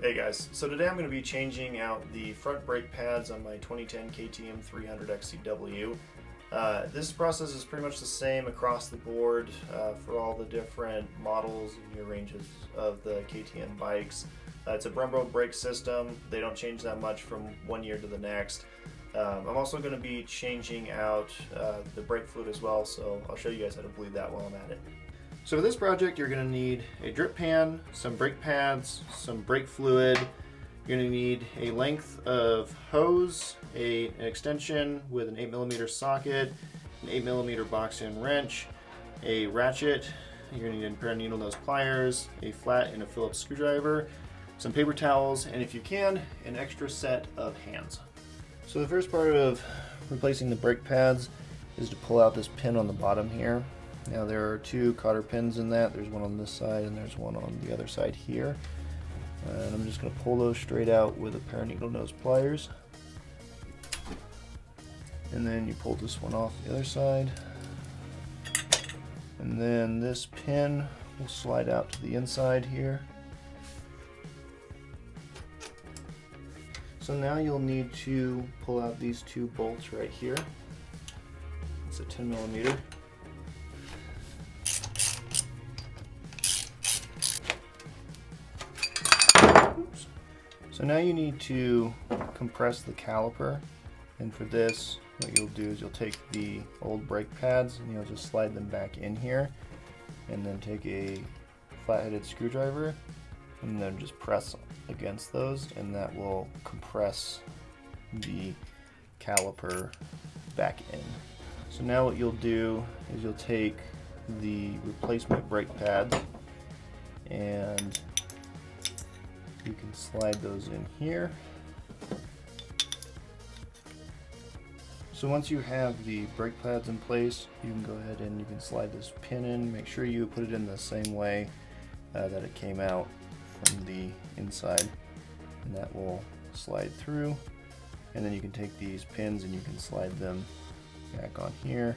Hey guys, so today I'm going to be changing out the front brake pads on my 2010 KTM 300 XCW. This process is pretty much the same across the board for all the different models and year ranges of the KTM bikes. It's a Brembo brake system. They don't change that much from one year to the next. I'm also going to be changing out the brake fluid as well, so I'll show you guys how to bleed that while I'm at it. So for this project, you're going to need a drip pan, some brake pads, some brake fluid. You're going to need a length of hose, an extension with an 8mm socket, an 8mm box-in wrench, a ratchet. You're going to need a pair of needle nose pliers, a flat and a Phillips screwdriver, some paper towels, and if you can, an extra set of hands. So the first part of replacing the brake pads is to pull out this pin on the bottom here. Now there are two cotter pins in that. There's one on this side and there's one on the other side here. And I'm just going to pull those straight out with a pair of needle nose pliers. And then you pull this one off the other side. And then this pin will slide out to the inside here. So now you'll need to pull out these two bolts right here. It's a 10mm. So now you need to compress the caliper, and for this what you'll do is you'll take the old brake pads and you'll just slide them back in here, and then take a flat-headed screwdriver and then just press against those, and that will compress the caliper back in. So now what you'll do is you'll take the replacement brake pads and you can slide those in here. So once you have the brake pads in place, you can go ahead and you can slide this pin in. Make sure you put it in the same way that it came out from the inside, and that will slide through. And then you can take these pins and you can slide them back on here.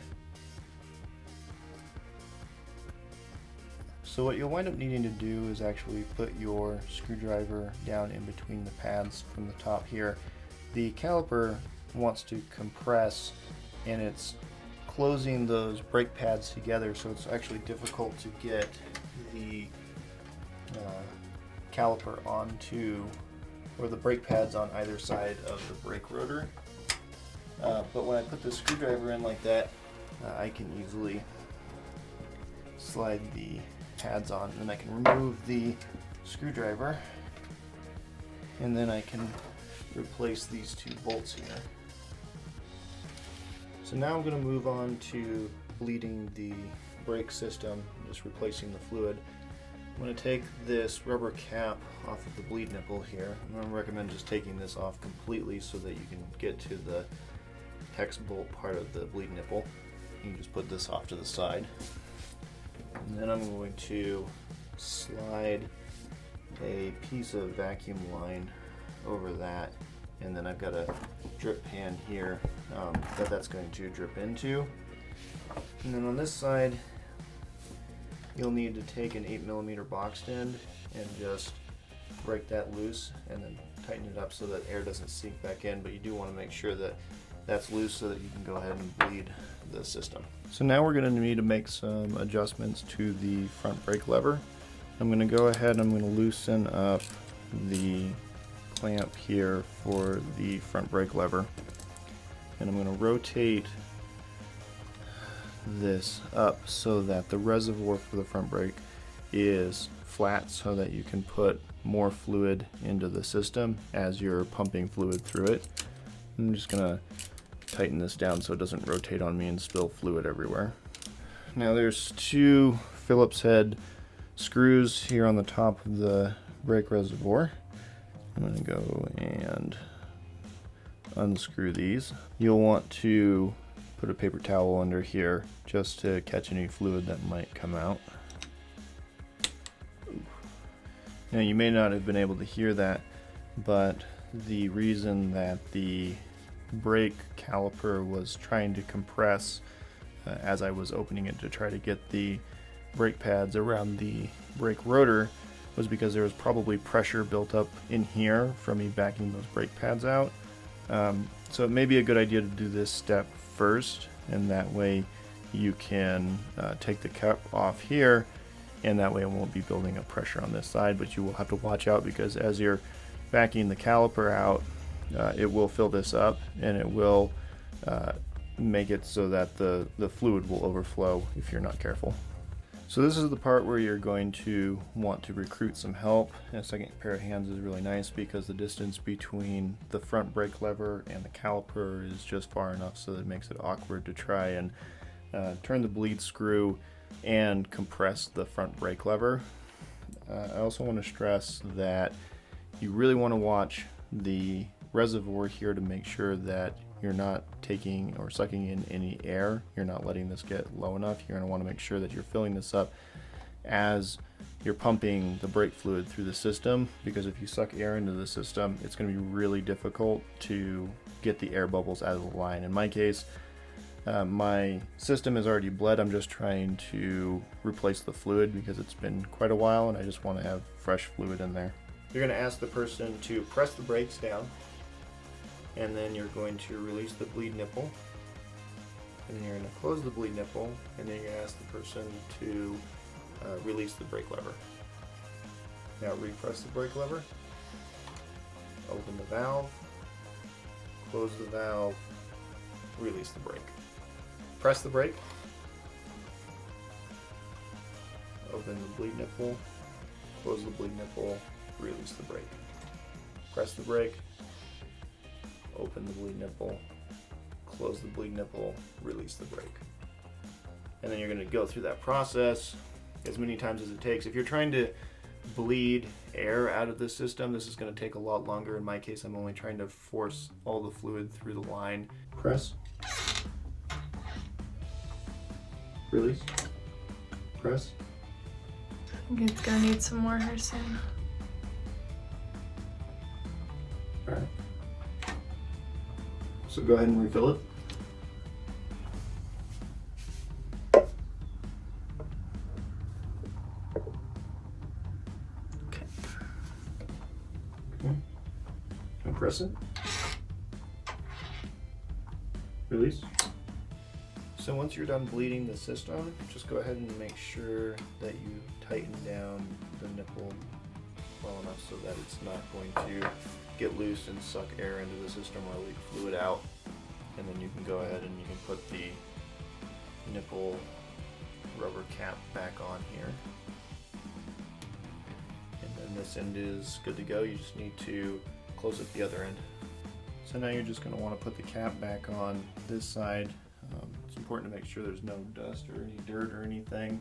So what you'll wind up needing to do is actually put your screwdriver down in between the pads from the top here. The caliper wants to compress and it's closing those brake pads together, so it's actually difficult to get the caliper onto, or the brake pads on either side of the brake rotor. But when I put the screwdriver in like that, I can easily slide the pads on, and then I can remove the screwdriver, and then I can replace these two bolts here. So now I'm going to move on to bleeding the brake system, just replacing the fluid. I'm going to take this rubber cap off of the bleed nipple here. I'm going to recommend just taking this off completely so that you can get to the hex bolt part of the bleed nipple. You can just put this off to the side. And then I'm going to slide a piece of vacuum line over that, and then I've got a drip pan here that's going to drip into. And then on this side, you'll need to take an 8mm box end and just break that loose and then tighten it up so that air doesn't sink back in, but you do want to make sure that that's loose so that you can go ahead and bleed the system. So now we're going to need to make some adjustments to the front brake lever. I'm going to go ahead and I'm going to loosen up the clamp here for the front brake lever, and I'm going to rotate this up so that the reservoir for the front brake is flat so that you can put more fluid into the system as you're pumping fluid through it. I'm just going to tighten this down so it doesn't rotate on me and spill fluid everywhere. Now there's two Phillips head screws here on the top of the brake reservoir. I'm going to go and unscrew these. You'll want to put a paper towel under here just to catch any fluid that might come out. Now you may not have been able to hear that, but the reason that the brake caliper was trying to compress as I was opening it to try to get the brake pads around the brake rotor was because there was probably pressure built up in here from me backing those brake pads out. So it may be a good idea to do this step first, and that way you can take the cap off here, and that way it won't be building up pressure on this side. But you will have to watch out, because as you're backing the caliper out, it will fill this up, and it will make it so that the fluid will overflow if you're not careful. So this is the part where you're going to want to recruit some help. And a second pair of hands is really nice, because the distance between the front brake lever and the caliper is just far enough so that it makes it awkward to try and turn the bleed screw and compress the front brake lever. I also want to stress that you really want to watch the reservoir here to make sure that you're not taking or sucking in any air. You're not letting this get low enough. You're going to want to make sure that you're filling this up as you're pumping the brake fluid through the system, because if you suck air into the system, it's going to be really difficult to get the air bubbles out of the line. In my case, my system is already bled. I'm just trying to replace the fluid because it's been quite a while and I just want to have fresh fluid in there. You're going to ask the person to press the brakes down, and then you're going to release the bleed nipple, and then you're going to close the bleed nipple, and then you're going to ask the person to release the brake lever. Now repress the brake lever, open the valve, close the valve, release the brake. Press the brake, open the bleed nipple, close the bleed nipple, release the brake. Press the brake, open the bleed nipple, close the bleed nipple, release the brake. And then you're going to go through that process as many times as it takes. If you're trying to bleed air out of the system, this is going to take a lot longer. In my case, I'm only trying to force all the fluid through the line. Press, release, press. I think it's going to need some more here soon. Alright. So go ahead and refill it. Okay. And press it. Release. So once you're done bleeding the system, just go ahead and make sure that you tighten down the nipple well enough so that it's not going to get loose and suck air into the system or leak fluid out. And then you can go ahead and you can put the nipple rubber cap back on here. And then this end is good to go. You just need to close it the other end. So now you're just going to want to put the cap back on this side. It's important to make sure there's no dust or any dirt or anything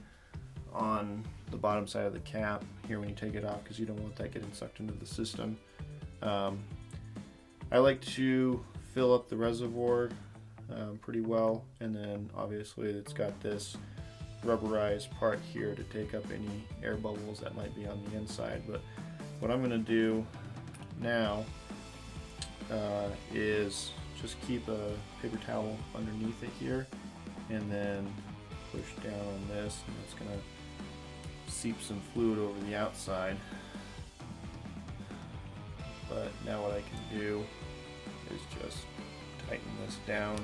on the bottom side of the cap here when you take it off, because you don't want that getting sucked into the system. I like to fill up the reservoir pretty well, and then obviously it's got this rubberized part here to take up any air bubbles that might be on the inside. But what I'm going to do now is just keep a paper towel underneath it here, and then push down on this, and it's going to seep some fluid over the outside. But now what I can do is just tighten this down.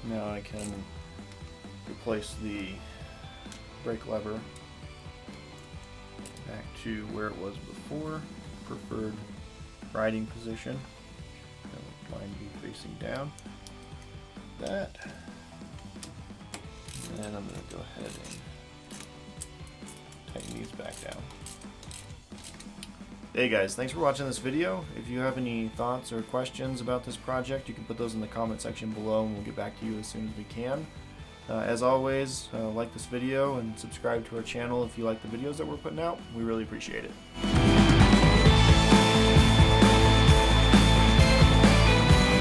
Now I can replace the brake lever back to where it was before, preferred riding position. Line be facing down. That. And then I'm going to go ahead and tighten these back down. Hey guys, thanks for watching this video. If you have any thoughts or questions about this project, you can put those in the comment section below and we'll get back to you as soon as we can. As always, like this video and subscribe to our channel if you like the videos that we're putting out. We really appreciate it.